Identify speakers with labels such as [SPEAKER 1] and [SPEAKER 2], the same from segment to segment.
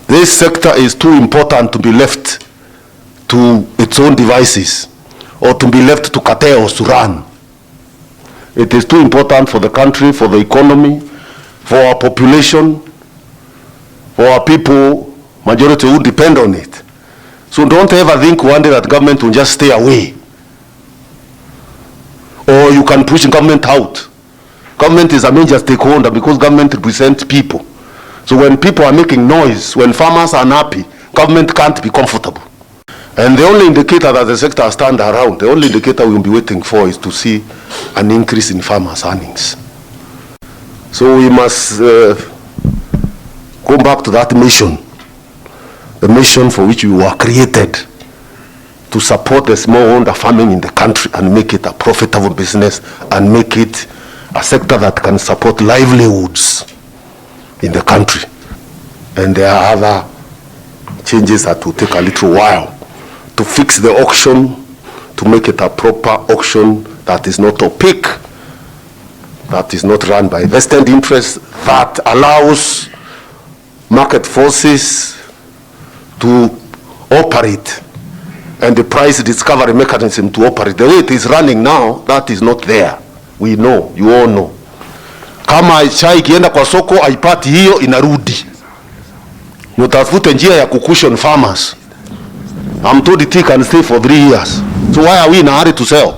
[SPEAKER 1] This sector is too important to be left to its own devices or to be left to cartels to run. It is too important for the country, for the economy, for our population, for our people, majority who depend on it. So don't ever think one day that government will just stay away. Or you can push government out. Government is a major stakeholder because government represents people. So when people are making noise, when farmers are unhappy, government can't be comfortable. And the only indicator that the sector stand around, the only indicator we'll be waiting for is to see an increase in farmers' earnings. So we must go back to that mission, the mission for which we were created, to support the smallholder farming in the country and make it a profitable business and make it a sector that can support livelihoods in the country. And there are other changes that will take a little while to fix the auction, to make it a proper auction that is not opaque, that is not run by vested interests, that allows market forces to operate and the price discovery mechanism to operate. The way it is running now, that is not there. We know, you all know. Kama chai ikienda kwa soko haipati hiyo inarudi. Mutafute njia ya kucushion farmers. I'm told the tea can stay for 3 years. So why are we in a hurry to sell?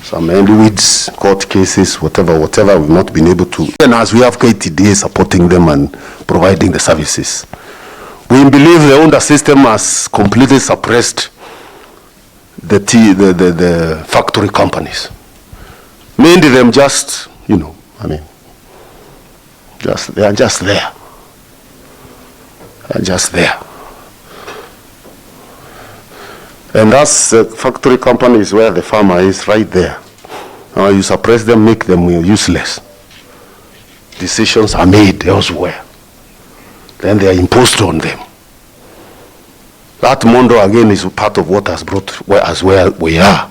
[SPEAKER 1] Some weeds, court cases, whatever, we've not been able to. And as we have KTDA supporting them and providing the services. We believe the older system has completely suppressed the factory companies. Many of them just, they are just there. They are just there. And that's factory companies where the farmer is right there. You suppress them, make them useless. Decisions are made elsewhere. Then they are imposed on them. That mondo again is part of what has brought us where we are.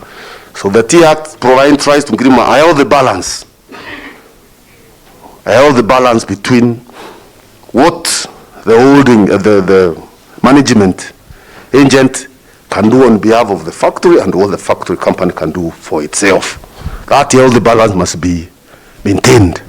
[SPEAKER 1] So the Tea Act tries to give all the balance. All the balance between what the holding, the management agent can do on behalf of the factory and what the factory company can do for itself. That all the balance must be maintained.